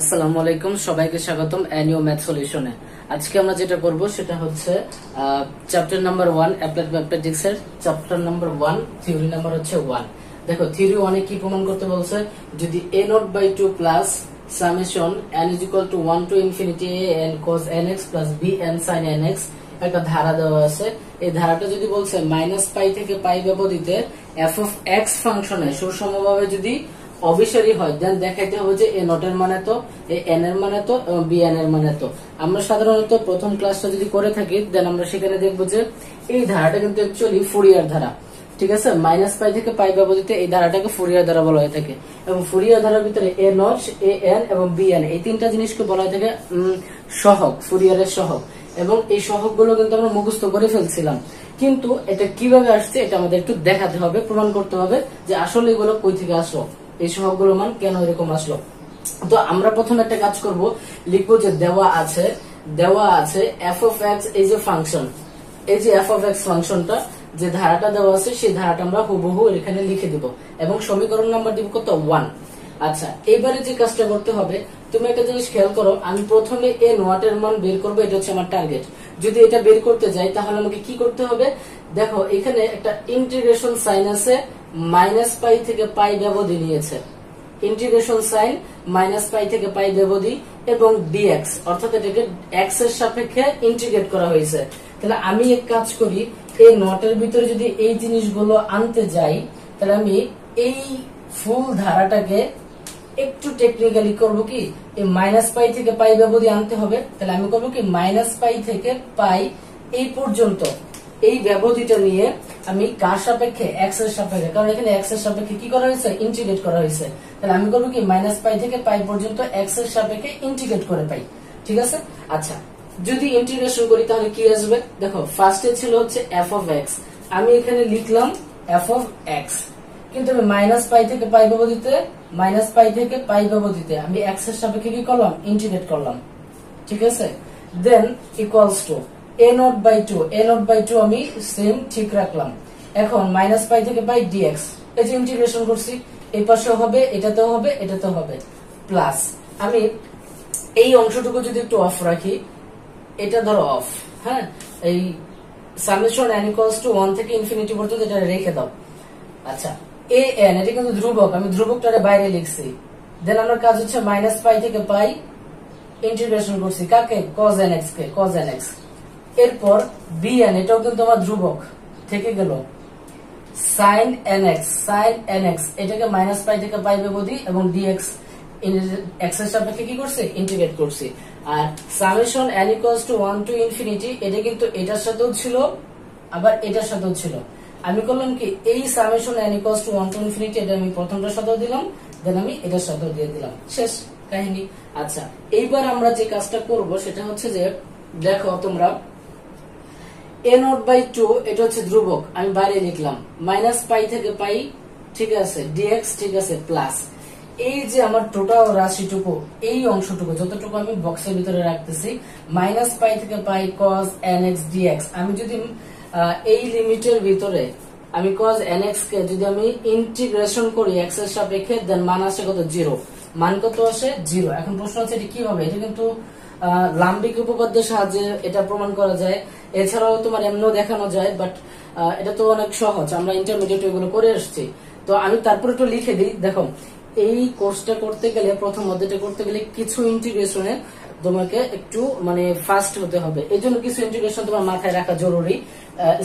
আসসালামু আলাইকুম, সবাইকে স্বাগতম অ্যানিও ম্যাথ সলিউশনে। আজকে আমরা যেটা করব সেটা হচ্ছে চ্যাপ্টার নাম্বার 1 অ্যাপ্লাইড ম্যাথমেটিক্স এর চ্যাপ্টার নাম্বার 1 থিওরি নাম্বার হচ্ছে 1। দেখো থিওরি 1 এ কি প্রমাণ করতে বলছে, যদি a0/2 plus summation n = 1 to infinity a n cos nx plus b n sin nx একটা ধারা দেওয়া আছে। এই ধারাটা যদি বলছে -π থেকে π ব্যবধিতে f of x ফাংশনে সুষমভাবে যদি অবিচারী হয়, দেন দেখাইতে হবে যে a0 এর মানে তো, a n এর মানে তো এবং b n এর মানে তো। আমরা সাধারণত প্রথম ক্লাসটা যদি করে থাকি, দেন আমরা সেখানে দেখব যে এই ধারাটা কিন্তু অ্যাকচুয়ালি ফুরিয়ার ধারা। ঠিক আছে, -π থেকে π ব্যবধিতে এই ধারাটাকে ফুরিয়ার ধারা বলা হয়ে থাকে, এবং ফুরিয়ার ধারার ভিতরে a0, a n এবং b n এই তিনটা জিনিসকে বলা হয়ে থাকে সহগ, ফুরিয়ারের সহগ। এবং এই সহগগুলো কিন্তু আমরা মুখস্থ করে ফেলছিলাম, কিন্তু এটা কিভাবে আসছে এটা আমাদের একটু দেখাতে হবে, প্রমাণ করতে হবে যে আসলে এগুলো কই থেকে আসলো, এই সহগগুলোর মান কেন এরকম আসলো। তো আমরা প্রথমে একটা কাজ করব, লিখবো যে দেওয়া আছে f of x এই যে ফাংশন, এই যে f of x ফাংশনটা যে ধারাটা দেওয়া আছে সেই ধারাটা আমরা হুবহু এখানে লিখে দিব এবং সমীকরণ নাম্বার দিব কত 1। আচ্ছা, এবারে যে কাজটা করতে হবে, তুমি একটা জিনিস খেয়াল করো, আমি প্রথমে a নট এর মান বের করব, এটা হচ্ছে আমার টার্গেট। যদি এটা বের করতে যাই তাহলে আমাকে কি করতে হবে, দেখো এখানে একটা ইন্টিগ্রেশন সাইন আছে, -π থেকে π ব্যবধি নিয়েছে, ইন্টিগ্রেশন সাইন -π থেকে π ব্যবধি এবং dx, অর্থাৎ এটাকে x এর সাপেক্ষে ইন্টিগ্রেট করা হয়েছে। তাহলে আমি এক কাজ করি, এই নটের ভিতরে যদি এই জিনিসগুলো আনতে যাই, তাহলে আমি এই ফুল ধারাটাকে একটু টেকনিক্যালি করব কি, এই -π থেকে π ব্যবধি আনতে হবে। তাহলে আমি করব কি, -π থেকে π এই পর্যন্ত এই ব্যবধিটা নিয়ে আমি কার সাপেক্ষে, x এর সাপেক্ষে, কারণ এখানে x এর সাপেক্ষে কি করা হয়েছে, ইন্টিগ্রেট করা হয়েছে। তাহলে আমি করব কি, -π থেকে π পর্যন্ত x এর সাপেক্ষে ইন্টিগ্রেট করে পাই। ঠিক আছে, আচ্ছা যদি ইন্টিগ্রেশন করি তাহলে কি আসবে, দেখো ফার্স্টে ছিল হচ্ছে f of x, আমি এখানে লিখলাম f of x, কিন্তু আমি -π থেকে π ব্যবধিতে, -π থেকে π ব্যবধিতে আমি x এর সাপেক্ষে কি করলাম, ইন্টিগ্রেট করলাম। ঠিক আছে, দেন ইকুয়ালস টু a0/2 আমি সেম ঠিক রাখলাম। এখন -π থেকে π dx, এই যে ইন্টিগ্রেশন করছি, এই পাশেও হবে, এটাতেও হবে, এটাতেও হবে, প্লাস আমি এই অংশটুকু যদি একটু অফ রাখি, এটা ধরো অফ, হ্যাঁ, এই সামেশন n = 1 থেকে ইনফিনিটি পর্যন্ত এটা রেখে দাও। আচ্ছা, a n এটা কিন্তু ধ্রুবক, আমি ধ্রুবকটারে বাইরে লিখছি। দেন আমার কাজ হচ্ছে -π থেকে π ইন্টিগ্রেশন করছি কাকে, cos nx কে, cos nx। এরপর bn এটাও কিন্তু আমার ধ্রুবক থেকে গেল, sin nx এটাকে -π থেকে π ব্যবধি এবং dx x এর সাপেক্ষে কি করছে, ইন্টিগ্রেট করছি। আর সামেশন n = 1 to infinity এটা কিন্তু এটার সাথেও ছিল আবার এটার সাথেও ছিল। আমি করলাম কি, এই সামেশন n = 1 to infinity এটা আমি প্রথমটার সাথেও দিলাম, দেন আমি এটার সাথেও দিয়ে দিলাম, শেষ কাহিনী। আচ্ছা, এইবার আমরা যে কাজটা করব সেটা হচ্ছে যে, দেখো তোমরা a0/2 এটা হচ্ছে ধ্রুবক, আমি বাইরে লিখলাম, -π থেকে π, ঠিক আছে, dx, ঠিক আছে, প্লাস এই যে আমার টোটাল রাশিটুকু, এই অংশটুকু যতটুকু আমি বক্সের ভিতরে রাখতেছি, -π থেকে π cos nx dx, আমি যদি এই লিমিটের ভিতরে আমি cos nx কে যদি আমি ইন্টিগ্রেশন করি x এর সাপেক্ষে, দেন মান আসে কত, 0, মান কত আসে 0। এখন প্রশ্ন হচ্ছে এটা কিভাবে, এটা কিন্তু লাম্বিক উপপাদ্যের সাহায্যে এটা প্রমাণ করা যায়, এছাড়াও তোমার এমনও দেখানো যায়, বাট এটা তো অনেক সহজ, আমরা ইন্টারমিডিয়েট এগুলো করে আসছি। তো আমি তারপরে একটু লিখে দিই, দেখো এই কোর্সটা করতে গেলে, প্রথম অধ্যায়টা করতে গেলে কিছু ইন্টিগ্রেশনে তোমাকে একটু মানে ফাস্ট হতে হবে, এই জন্য কিছু ইন্টিগ্রেশন তোমার মাথায় রাখা জরুরি,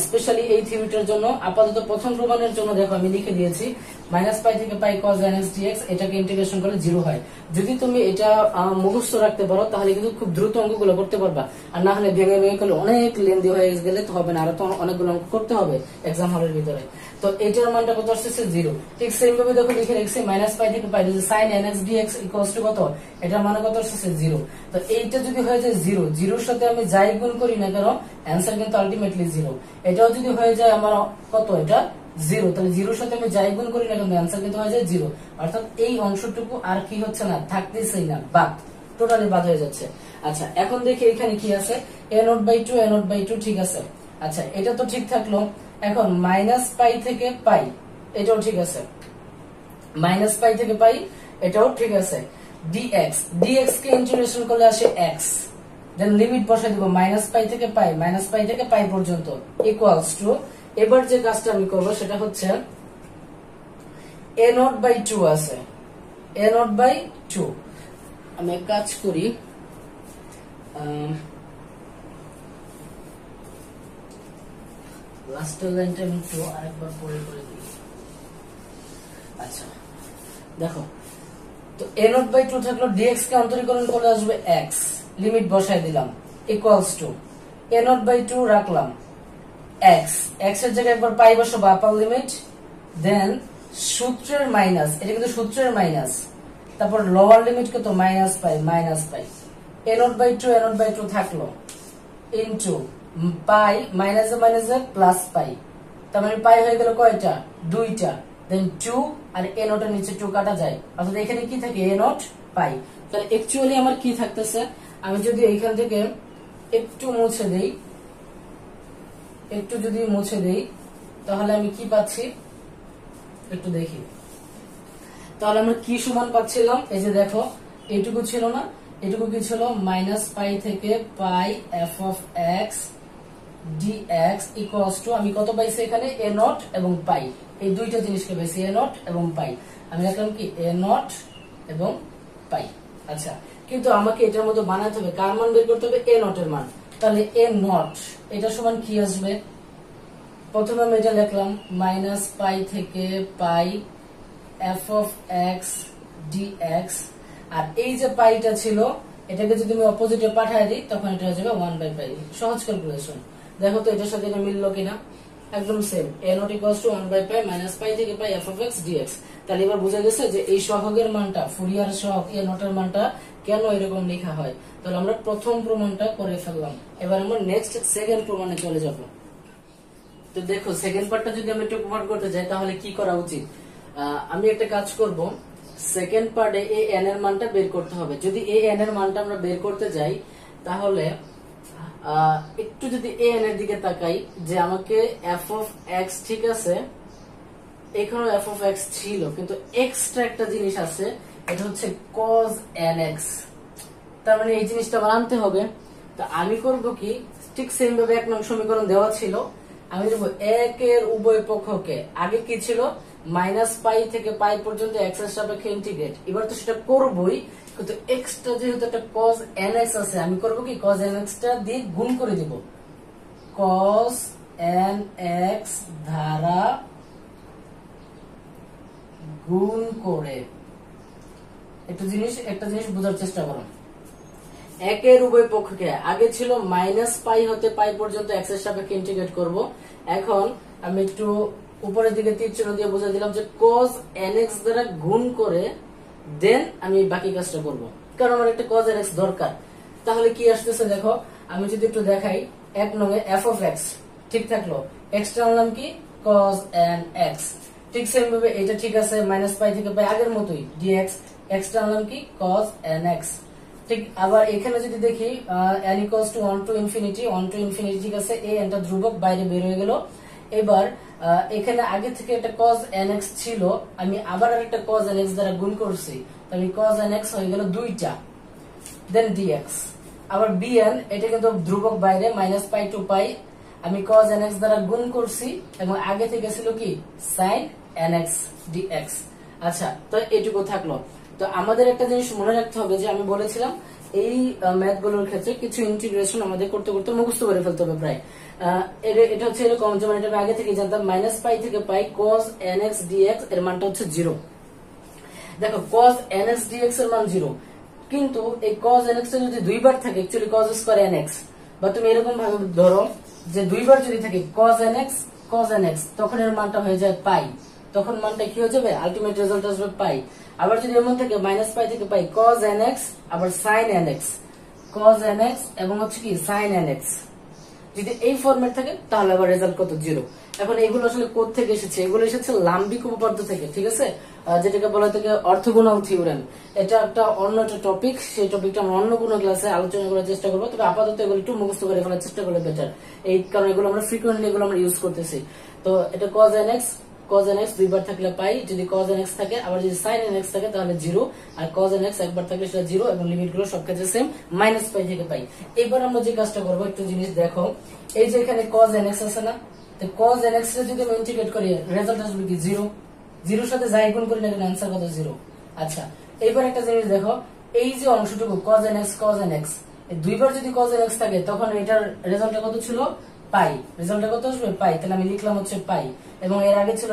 স্পেশালি এই থিওরিটার জন্য। আপাতত প্রথম প্রমাণের জন্য দেখো আমি লিখে দিয়েছি -π থেকে π cos nx dx, এটাকে ইন্টিগ্রেশন করলে 0 হয়। যদি তুমি এটা মুখস্থ রাখতে পারো তাহলে কিন্তু খুব দ্রুত অঙ্কগুলো করতে পারবা, আর না হলে ভেঙে ভেঙে করলে অনেক লেন্দি হয়ে গেলে তো হবে না, আর তো অনেকগুলো অঙ্ক করতে হবে এক্সাম হলের ভিতরে। তো এটার মানটা কত আসছে, 0। ঠিক সেম ভাবে দেখো লিখে রেখেছি -π থেকে π sin nx dx equals to কত, এটার মান কত আসছে 0। তো এইটা যদি হয়ে যায় 0, 0-র সাথে আমি যাই গুণ করি না কেন অ্যান্সার কিন্তু আলটিমেটলি 0। এটাও যদি হয়ে যায় আমার কত, এটা 0, তাহলে 0-র সাথে আমি যাই গুণ করি না কেন অ্যান্সার কিন্তু হয়ে যায় 0, অর্থাৎ এই অংশটুকু আর কি হচ্ছে না, থাকতেছেই না, বাদ, টোটালি বাদ হয়ে যাচ্ছে। আচ্ছা, এখন দেখি এখানে কি আছে, a0/2 ঠিক আছে। আচ্ছা, এটা তো ঠিক থাকলো। এখন -π থেকে π এটাও ঠিক আছে, -π থেকে π এটাও ঠিক আছে। dx, dx কে ইন্টিগ্রেশন করলে আসে x, দেন লিমিট বসাই দিব মাইনাস পাই থেকে পাই পর্যন্ত ইকুয়ালস টু, এবার যে কাজটা আমি করব সেটা হচ্ছে a নট বাই 2 আছে, a নট বাই 2, আমি এক কাজ করি, লাস্টের লাইনটা আমি একটু আরেকবার পড়ে দিই। আচ্ছা দেখো, তো a নট বাই 2 থাকলো, dx কে অন্তরীকরণ করলে আসবে x, লিমিট বসাই দিলাম equals to a naught by 2 রাখলাম x, x এর জায়গায় একবার পাই বসাবো আপার লিমিট, দেন সূত্রের মাইনাস, এটা কিন্তু সূত্রের মাইনাস, তারপর লোয়ার লিমিট কত minus pi, a naught by 2 থাকলো ইনটু পাই মাইনাসে প্লাস পাই, তার মানে পাই হয়ে গেল কয়টা, দুইটা, দেন 2 আর a নট এর নিচে 2 কাটা যায়, অর্থাৎ এখানে কি থাকে a নট পাই। তাহলে অ্যাকচুয়ালি আমার কি থাকতেছে, আমি যদি এইখান থেকে একটু মুছে দেই তাহলে আমি কি পাচ্ছি একটু দেখি, তাহলে আমরা কি সমান পাচ্ছিলাম, এই যে দেখো এইটুকু ছিল না, এটুকু কি ছিল মাইনাস পাই থেকে pi f of x dx equals to, আমি কত পাইছি এখানে a নট এবং পাই, এই দুইটা জিনিসকে পাইছি a নট এবং পাই, আমি লিখলাম কি a নট এবং পাই। আচ্ছা, কিন্তু আমাকে এটার মধ্যে বানাতে হবে, কার মান বের করতে হবে, a নট এর মান, তাহলে a নট এটা সমান কি আসবে, প্রথমে আমি এটা লিখলাম মাইনাস পাই থেকে pi f of x dx, আর এই যে পাইটা ছিল এটাকে যদি আমি অপোজিটে পাঠিয়ে দিই তখন এটা হয়ে যাবে 1 বাই পাই, সহজ ক্যালকুলেশন। দেখো তো এটার সাথে এটা মিললো কিনা, একদম same, a naught equals to 1 by pi minus pi থেকে pi f of x dx। তাহলে এবার বোঝা গেছে যে এই সহগের মানটা, ফুরিয়ার সহগ a নট এর মানটা কেন এরকম লেখা হয়। তাহলে আমরা প্রথম প্রমাণটা করে ফেললাম, এবার আমরা নেক্সট সেকেন্ড প্রমাণে চলে যাব। তো দেখো সেকেন্ড পার্টটা যদি আমি একটু প্রমাণ করতে যাই তাহলে কি করা উচিত, আমি একটা কাজ করব, সেকেন্ড পার্টে a n এর মানটা বের করতে হবে। যদি a n এর মানটা আমরা বের করতে যাই তাহলে একটু যদি a n এর দিকে তাকাই, যে আমাকে f of x, ঠিক আছে এখানে f of x ছিল, কিন্তু এক্সট্রা একটা জিনিস আছে, এটা হচ্ছে cos nx, তার মানে এই জিনিসটা আমার আনতে হবে। তো আমি করব কি, ঠিক সেম ভাবে 1 নং সমীকরণ দেওয়া ছিল, আমি দেব 1 এর উভয় পক্ষকে, আগে কি ছিল মাইনাস পাই থেকে পাই পর্যন্ত x এর সাপেক্ষে ইন্টিগ্রেট, এবার তো সেটা করবই, কিন্তু এক্সট্রা যেহেতু একটা cos nx আছে, আমি করব কি cos nx টা দিয়ে গুণ করে দিব, cos nx দ্বারা গুণ করে, একটা জিনিস বোঝার চেষ্টা করো, 1 এর উভয় পক্ষকে, আগে ছিল মাইনাস পাই হতে পাই পর্যন্ত x এর সাপেক্ষে ইন্টিগ্রেট করব, এখন আমি একটু উপরের দিকে তীর চিহ্ন দিয়ে বুঝিয়ে দিলাম যে cos nx দ্বারা গুণ করে দেন আমি বাকি কাজটা করব, কারণ আমার একটা cos nx দরকার। তাহলে কি আসতেছে দেখো, আমি যদি একটু দেখাই, 1 নং এ f of x ঠিক থাকলো, এক্সট্রা আনলাম কি cos nx, ঠিক সেম ভাবে এটা ঠিক আছে, মাইনাস পাই থেকে পাই আগের মতোই dx, এক্সট্রা আনলাম কি cos nx, ঠিক। আবার এখানে যদি দেখি n equals to 1 to infinity, ঠিক আছে, a n টা ধ্রুবক বাইরে বের হয়ে গেল। এবার এখানে আগে থেকে একটা cos nx ছিল, আমি আবার আরেকটা cos nx দ্বারা গুণ করছি, তাহলে cos nx হয়ে গেল দুইটা, দেন dx। আবার bn এটা কিন্তু ধ্রুবক বাইরে, মাইনাস পাই টু পাই, আমি cos nx দ্বারা গুণ করছি এবং আগে থেকে ছিল কি sin nx dx। আচ্ছা, তো এটুকু থাকলো। তো আমাদের একটা জিনিস মনে রাখতে হবে যে আমি বলেছিলাম এই ম্যাথ গুলোর ক্ষেত্রে কিছু ইন্টিগ্রেশন আমাদের করতে করতে মুখস্থ করে ফেলতে হবে প্রায়। এটা হচ্ছে এরকম, যেমন এটা আমি আগে থেকে জানতাম মাইনাস পাই থেকে পাই cos nx dx এর মানটা হচ্ছে 0। দেখো cos nx dx এর মান 0, কিন্তু এই cos nx এর যদি দুইবার থাকে, অ্যাকচুয়ালি cos স্কয়ার nx, বা তুমি এরকম ভাবে ধরো যে দুইবার যদি থাকে cos nx, তখন এর মানটা হয়ে যায় পাই, তখন মানটা কি হয়ে যাবে, আলটিমেট রেজাল্ট আসবে পাই। আবার যদি এমন থাকে মাইনাস পাই থেকে পাই cos nx আবার sin nx, cos nx এবং হচ্ছে কি sin nx, যদি এই ফরম্যাট থাকে তাহলে আবার রেজাল্ট কত 0। এখন এগুলো আসলে কোথা থেকে এসেছে, এগুলো এসেছে লাম্বিক উপপাদ্য থেকে, ঠিক আছে, যেটাকে বলা থেকে অর্থগোনাল থিওরেম। এটা একটা অন্য একটা টপিক, সেই টপিকটা আমরা অন্য কোনো ক্লাসে আলোচনা করার চেষ্টা করবো, তবে আপাতত এগুলো একটু মুখস্থ করে ফেলার চেষ্টা করলে বেটার, এই কারণে এগুলো আমরা ফ্রিকোয়েন্টলি এগুলো আমরা ইউজ করতেছি। তো এটা cos nx cos nx দুইবার থাকলে পাই, যদি cos nx থাকে, আবার যদি sin nx থাকে তাহলে 0, আর cos nx একবার থাকলে সেটা 0, এবং লিমিট গুলো সব ক্ষেত্রে সেম, -পাই থেকে পাই। এবার আমরা যে কাজটা করবো, একটু জিনিস দেখো, এই যে এখানে cos nx আছে না, তো cos nx এর যদি আমি ইন্টিগ্রেট করি, রেজাল্ট আসবে কি 0, 0 সাথে যাই গুণ করি না কেন অ্যানসার কত 0। আচ্ছা, এবার একটা জিনিস দেখো, এই যে অংশটুকু cos nx এই দুইবার যদি cos nx থাকে, তখন এটার রেজাল্টটা কত ছিল, পাই। রেজাল্টটা কত আসবে, পাই। তাহলে আমি লিখলাম হচ্ছে পাই, এবং এর আগে ছিল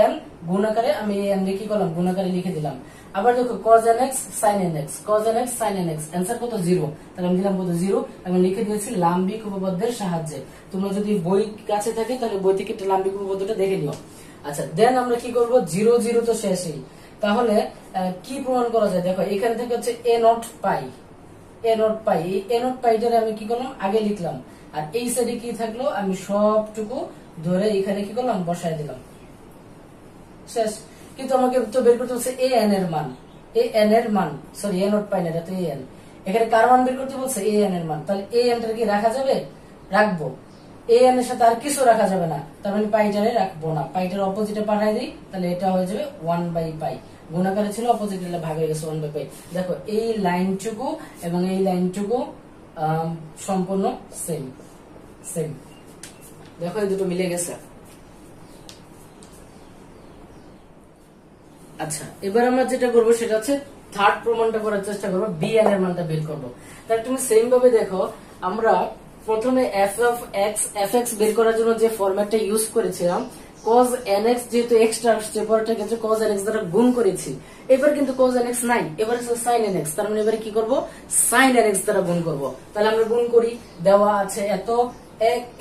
an গুণাকারে, আমি an রে কি করলাম, গুণাকারে লিখে দিলাম। আবার দেখো cos nx sin nx, cos nx sin nx, answer কত 0, তাহলে আমি দিলাম কত 0, এবং লিখে দিয়েছি লাম্বিক উপপাদ্যের সাহায্যে। তোমরা যদি বই কাছে থাকে তাহলে বই থেকে একটা লাম্বিক উপপাদ্যটা দেখে নিও। আচ্ছা, দেন আমরা কি করব, 0 0 তো শেষই, তাহলে কি প্রমাণ করা যায়, দেখো এখান থেকে হচ্ছে a not pi, a not pi, এই a নট পাইটারে আমি কি করলাম, আগে লিখলাম, আর এই সাইডে কি থাকলো, আমি সবটুকু ধরে এখানে কি করলাম, বসায় দিলাম, শেষ। কিন্তু আমাকে তো বের করতে হচ্ছে an এর মান, an এর মান, সরি a নট পাই না, এটা তো an, এখানে কার মান বের করতে বলছে, an এর মান। তাহলে an টা কি রাখা যাবে, রাখবো, an এর সাথে আর কিছু রাখা যাবে না, তার মানে পাইটারে রাখবো না, পাইটার অপোজিটে পাঠাই দিই, তাহলে এটা হয়ে যাবে 1/পাই, গুণাকারে ছিল, অপোজিট ভাগ হয়ে গেছে 1/পাই। দেখো এই লাইনটুকু এবং এই লাইনটুকু সম্পূর্ণ সেম সেম, দেখো এই দুটো মিলে গেছে। আচ্ছা, এবার আমরা যেটা করবো সেটা হচ্ছে থার্ড প্রমাণটা করার চেষ্টা করবো, bn এর মানটা বের করবো। তাহলে তুমি সেম ভাবে দেখো, আমরা প্রথমে fx বের করার জন্য যে ফরম্যাটটা ইউজ করেছিলাম, cos nx যেহেতু এক্সট্রা আসছে, পরেরটা ক্ষেত্রে cos nx দ্বারা গুণ করেছি। এবার কিন্তু cos nx নাই, এবার হচ্ছে sin nx, তার মানে এবারে কি করব, sin nx দ্বারা গুণ করব। তাহলে আমরা গুণ করি, দেওয়া আছে এত,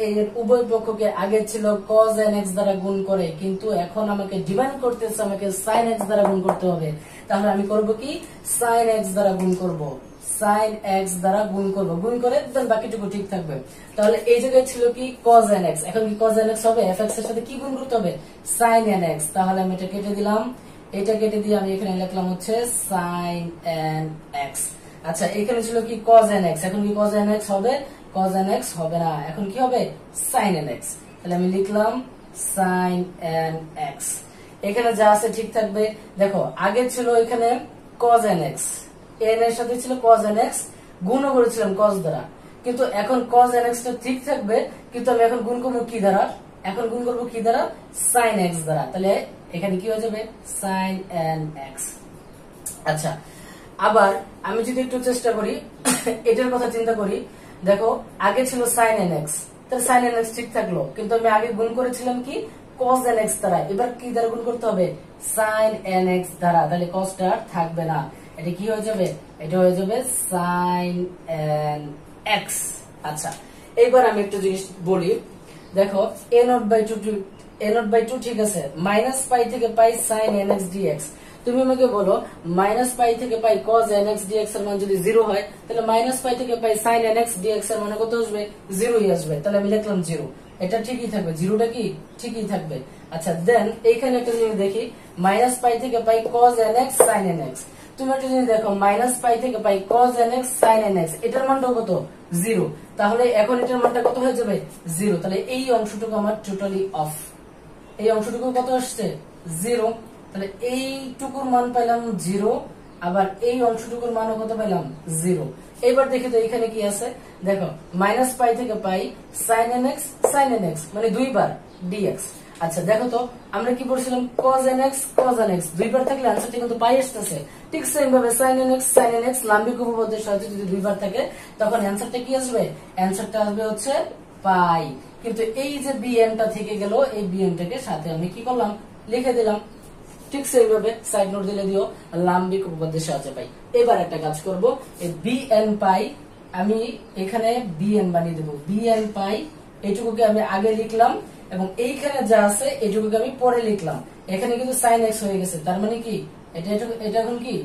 এর উভয় পক্ষকে আগে ছিল cos nx দ্বারা গুণ করে, কিন্তু এখন আমাকে ডিমান্ড করতেছে আমাকে sin x দ্বারা গুণ করতে হবে। তাহলে আমি করব কি, sin x দ্বারা গুণ করব, sin x দ্বারা গুণ করব, গুণ করে দেন বাকিটুকু ঠিক থাকবে। তাহলে এই জায়গায় ছিল কি cos nx, এখন কি cos nx হবে, fx এর সাথে কি গুণ করতে হবে, sin nx। তাহলে আমি এটা কেটে দিলাম, এটা কেটে দিয়ে আমি এখানে লিখলাম হচ্ছে sin nx। আচ্ছা, এখানে ছিল কি cos nx, এখন কি cos nx হবে, cos nx হবে না, এখন কি হবে, sin nx। তাহলে আমি লিখলাম sin nx, এখানে যা আছে ঠিক থাকবে। দেখো আগে ছিল এখানে cos nx, n এর সাথে ছিল cos nx, গুণ করেছিলাম cos দ্বারা, কিন্তু এখন cos nx টা ঠিক থাকবে, কিন্তু আমি এখন গুণ করবো কি দ্বারা, এখন গুণ করবো কি দ্বারা, sin x দ্বারা। তাহলে এখানে কি হয়ে যাবে, sin nx। আচ্ছা, আবার আমি যদি একটু চেষ্টা করি এটার কথা চিন্তা করি, দেখো আগে ছিল sin nx, তাহলে sin nx ঠিক থাকলো, কিন্তু আমি আগে গুণ করেছিলাম কি cos nx দ্বারা, এবার কি দ্বারা গুণ করতে হবে, sin nx দ্বারা, তাহলে cos টা থাকবে না, এটা কি হয়ে যাবে, এটা হয়ে যাবে sin nx। আচ্ছা, এইবার আমি একটু জিনিস বলি, দেখো a0/2 ঠিক আছে, -পাই থেকে পাই sin nx dx। তুমি আমাকে বলো -পাই থেকে পাই cos nx dx এর মান যদি 0 হয়, তাহলে -পাই থেকে পাই sin nx dx এর মান কত আসবে, 0ই আসবে। তাহলে আমি লিখলাম 0, এটা ঠিকই থাকবে, 0টা কি ঠিকই থাকবে। আচ্ছা, দেন এইখানে একটা জিনিস দেখি, -পাই থেকে পাই cos nx sin nx। তুমি একটা জিনিস দেখো, -পাই থেকে পাই cos nx sin nx, এটার মানটা কত, 0। তাহলে এখন এটার মানটা কত হয়ে যাবে, 0। তাহলে এই অংশটুকু আমার টোটালি অফ, এই অংশটুকু কত আসছে, 0। তাহলে এইটুকুর মান পাইলাম 0, আবার এই অংশটুকুর মানও কত পাইলাম, 0। এবার দেখি তো এখানে কি আছে, দেখো -পাই থেকে পাই sin nx মানে দুইবার dx। আচ্ছা দেখো তো, আমরা কি পড়ছিলাম, cos nx দুইবার থাকলে আনসারটা কিন্তু পাই আসতেছে। ঠিক সেম ভাবে sin nx লাম্বিক উপপাদ্যের সাহায্যে যদি দুইবার থাকে, তখন অ্যানসারটা কি আসবে, অ্যানসারটা আসবে হচ্ছে পাই। কিন্তু এই যে bn টা থেকে গেল, এই bn টাকে সাথে আমি কি করলাম, লিখে দিলাম। ঠিক সেইভাবে সাইড নোট দিলে দিও, লাম্বিক উপপাদ্যের সাহায্যে পাই। এবার একটা কাজ করব, এই bn পাই আমি এখানে bn বানিয়ে দেবো, bn পাই এইটুকুকে আমি আগে লিখলাম, এবং এইখানে যা আছে এইটুকুকে আমি পরে লিখলাম। এখানে কিন্তু sin x হয়ে গেছে, তার মানে কি এটা এখন কি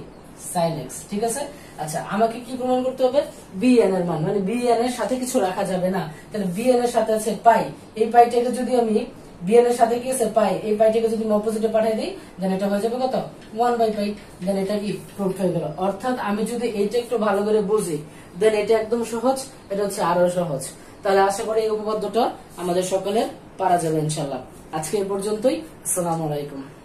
sin x, ঠিক আছে। আচ্ছা, আমাকে কি প্রমাণ করতে হবে, bn এর মান, মানে bn এর সাথে কিছু রাখা যাবে না। তাহলে bn এর সাথে আছে পাই, এই পাইটাকে যদি আমি bn এর সাথে কি আছে পাই, এই পাইটাকে যদি আমি অপোজিটে পাঠিয়ে দিই, দেন এটা হয়ে যাবে কত, 1/পাই। দেন এটা কি প্রুফ হয়ে গেল। অর্থাৎ আমি যদি এইটা একটু ভালো করে বুঝি, দেন এটা একদম সহজ, এটা হচ্ছে আরো সহজ। তাহলে আশা করি এই উপপাদ্যটা আমাদের সকলের পারা যাবে ইনশাল্লাহ। আজকে এই পর্যন্তই। আসসালামু আলাইকুম।